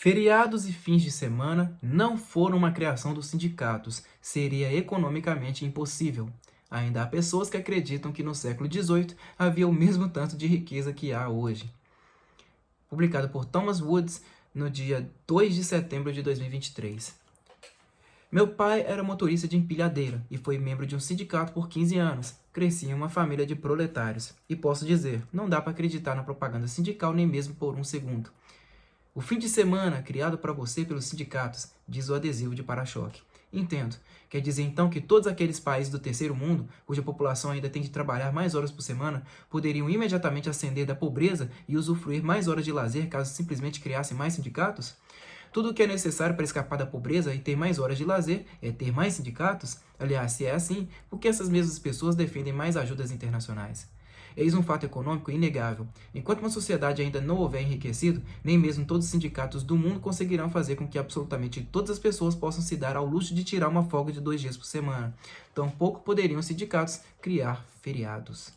Feriados e fins de semana não foram uma criação dos sindicatos, seria economicamente impossível. Ainda há pessoas que acreditam que no século XVIII havia o mesmo tanto de riqueza que há hoje. Publicado por Thomas Woods no dia 2 de setembro de 2023. Meu pai era motorista de empilhadeira e foi membro de um sindicato por 15 anos. Cresci em uma família de proletários. E posso dizer, não dá para acreditar na propaganda sindical nem mesmo por um segundo. O fim de semana, criado para você pelos sindicatos, diz o adesivo de para-choque. Entendo. Quer dizer então que todos aqueles países do terceiro mundo, cuja população ainda tem de trabalhar mais horas por semana, poderiam imediatamente ascender da pobreza e usufruir mais horas de lazer caso simplesmente criassem mais sindicatos? Tudo o que é necessário para escapar da pobreza e ter mais horas de lazer é ter mais sindicatos? Aliás, se é assim, por que essas mesmas pessoas defendem mais ajudas internacionais? Eis um fato econômico inegável. Enquanto uma sociedade ainda não houver enriquecido, nem mesmo todos os sindicatos do mundo conseguirão fazer com que absolutamente todas as pessoas possam se dar ao luxo de tirar uma folga de 2 dias por semana. Tampouco poderiam os sindicatos criar feriados.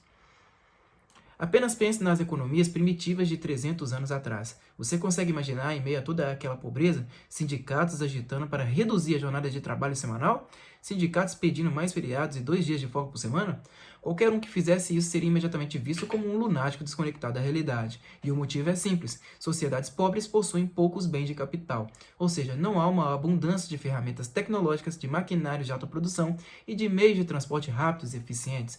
Apenas pense nas economias primitivas de 300 anos atrás. Você consegue imaginar, em meio a toda aquela pobreza, sindicatos agitando para reduzir a jornada de trabalho semanal? Sindicatos pedindo mais feriados e 2 dias de folga por semana? Qualquer um que fizesse isso seria imediatamente visto como um lunático desconectado da realidade. E o motivo é simples. Sociedades pobres possuem poucos bens de capital. Ou seja, não há uma abundância de ferramentas tecnológicas, de maquinários de autoprodução e de meios de transporte rápidos e eficientes.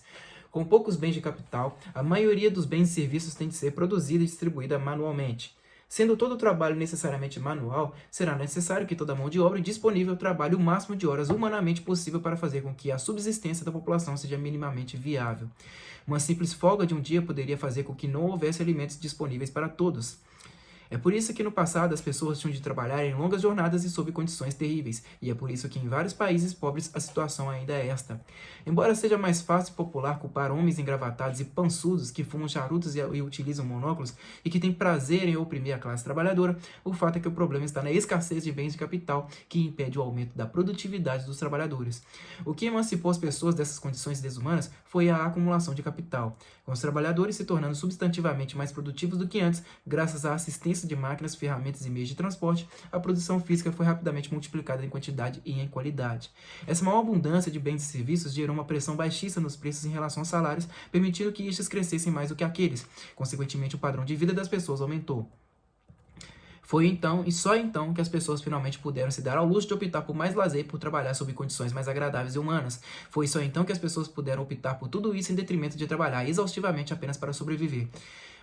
Com poucos bens de capital, a maioria dos bens e serviços tem de ser produzida e distribuída manualmente. Sendo todo o trabalho necessariamente manual, será necessário que toda mão de obra disponível trabalhe o máximo de horas humanamente possível para fazer com que a subsistência da população seja minimamente viável. Uma simples folga de um dia poderia fazer com que não houvesse alimentos disponíveis para todos. É por isso que no passado as pessoas tinham de trabalhar em longas jornadas e sob condições terríveis, e é por isso que em vários países pobres a situação ainda é esta. Embora seja mais fácil e popular culpar homens engravatados e pançudos que fumam charutos e utilizam monóculos e que têm prazer em oprimir a classe trabalhadora, o fato é que o problema está na escassez de bens de capital que impede o aumento da produtividade dos trabalhadores. O que emancipou as pessoas dessas condições desumanas foi a acumulação de capital, com os trabalhadores se tornando substantivamente mais produtivos do que antes, graças à assistência de máquinas, ferramentas e meios de transporte, a produção física foi rapidamente multiplicada em quantidade e em qualidade. Essa maior abundância de bens e serviços gerou uma pressão baixíssima nos preços em relação aos salários, permitindo que estes crescessem mais do que aqueles. Consequentemente, o padrão de vida das pessoas aumentou. Foi então, e só então, que as pessoas finalmente puderam se dar ao luxo de optar por mais lazer e por trabalhar sob condições mais agradáveis e humanas. Foi só então que as pessoas puderam optar por tudo isso em detrimento de trabalhar exaustivamente apenas para sobreviver.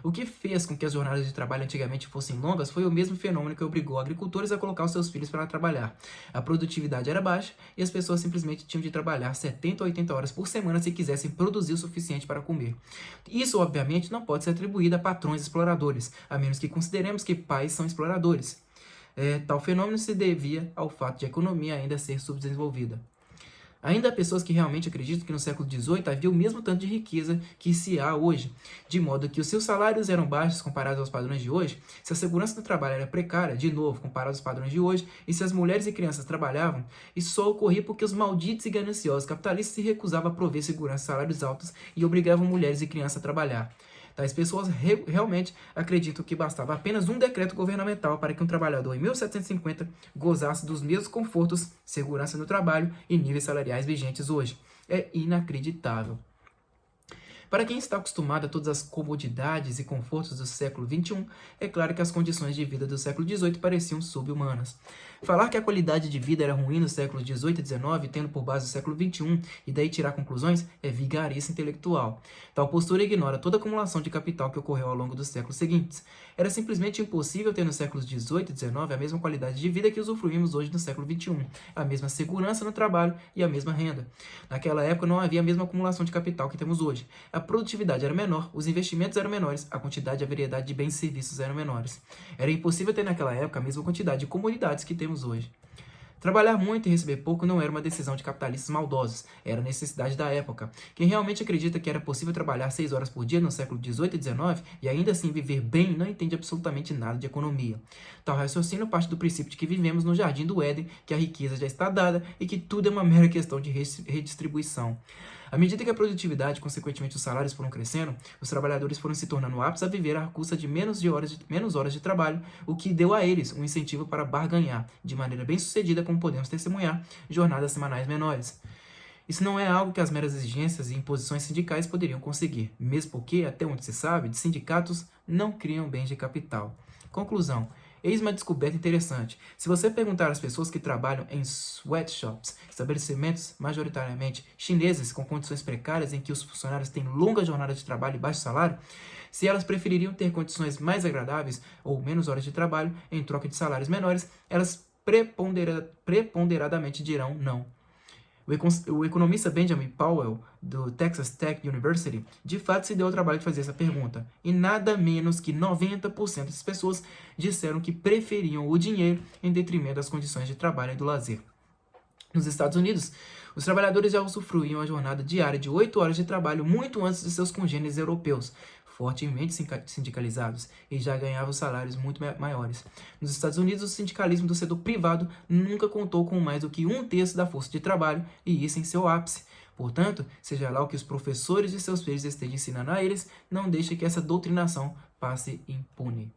O que fez com que as jornadas de trabalho antigamente fossem longas foi o mesmo fenômeno que obrigou agricultores a colocar os seus filhos para trabalhar. A produtividade era baixa e as pessoas simplesmente tinham de trabalhar 70 ou 80 horas por semana se quisessem produzir o suficiente para comer. Isso, obviamente, não pode ser atribuído a patrões exploradores, a menos que consideremos que pais são exploradores. Tal fenômeno se devia ao fato de a economia ainda ser subdesenvolvida. Ainda há pessoas que realmente acreditam que no século XVIII havia o mesmo tanto de riqueza que se há hoje, de modo que os seus salários eram baixos comparados aos padrões de hoje, se a segurança do trabalho era precária, de novo, comparado aos padrões de hoje, e se as mulheres e crianças trabalhavam, isso só ocorria porque os malditos e gananciosos capitalistas se recusavam a prover segurança e salários altos e obrigavam mulheres e crianças a trabalhar. Tais pessoas realmente acreditam que bastava apenas um decreto governamental para que um trabalhador em 1750 gozasse dos mesmos confortos, segurança no trabalho e níveis salariais vigentes hoje. É inacreditável. Para quem está acostumado a todas as comodidades e confortos do século XXI, é claro que as condições de vida do século XVIII pareciam sub-humanas. Falar que a qualidade de vida era ruim no século XVIII e XIX, tendo por base o século XXI, e daí tirar conclusões, é vigarice intelectual. Tal postura ignora toda a acumulação de capital que ocorreu ao longo dos séculos seguintes. Era simplesmente impossível ter nos séculos XVIII e XIX a mesma qualidade de vida que usufruímos hoje no século XXI, a mesma segurança no trabalho e a mesma renda. Naquela época não havia a mesma acumulação de capital que temos hoje. A produtividade era menor, os investimentos eram menores, a quantidade e a variedade de bens e serviços eram menores. Era impossível ter naquela época a mesma quantidade de comodidades que temos hoje. Trabalhar muito e receber pouco não era uma decisão de capitalistas maldosos, era a necessidade da época. Quem realmente acredita que era possível trabalhar 6 horas por dia no século XVIII e XIX e ainda assim viver bem não entende absolutamente nada de economia. Tal raciocínio parte do princípio de que vivemos no jardim do Éden, que a riqueza já está dada e que tudo é uma mera questão de redistribuição. À medida que a produtividade e, consequentemente, os salários foram crescendo, os trabalhadores foram se tornando aptos a viver à custa de menos horas de trabalho, o que deu a eles um incentivo para barganhar, de maneira bem sucedida, como podemos testemunhar, jornadas semanais menores. Isso não é algo que as meras exigências e imposições sindicais poderiam conseguir, mesmo porque, até onde se sabe, de sindicatos não criam bens de capital. Conclusão. Eis uma descoberta interessante. Se você perguntar às pessoas que trabalham em sweatshops, estabelecimentos majoritariamente chineses com condições precárias em que os funcionários têm longa jornada de trabalho e baixo salário, se elas prefeririam ter condições mais agradáveis ou menos horas de trabalho em troca de salários menores, elas preponderadamente dirão não. O economista Benjamin Powell, do Texas Tech University, de fato se deu ao trabalho de fazer essa pergunta, e nada menos que 90% das pessoas disseram que preferiam o dinheiro em detrimento das condições de trabalho e do lazer. Nos Estados Unidos, os trabalhadores já usufruíam a jornada diária de 8 horas de trabalho muito antes de seus congêneres europeus, fortemente sindicalizados, e já ganhavam salários muito maiores. Nos Estados Unidos, o sindicalismo do setor privado nunca contou com mais do que 1/3 da força de trabalho, e isso em seu ápice. Portanto, seja lá o que os professores de seus filhos estejam ensinando a eles, não deixe que essa doutrinação passe impune.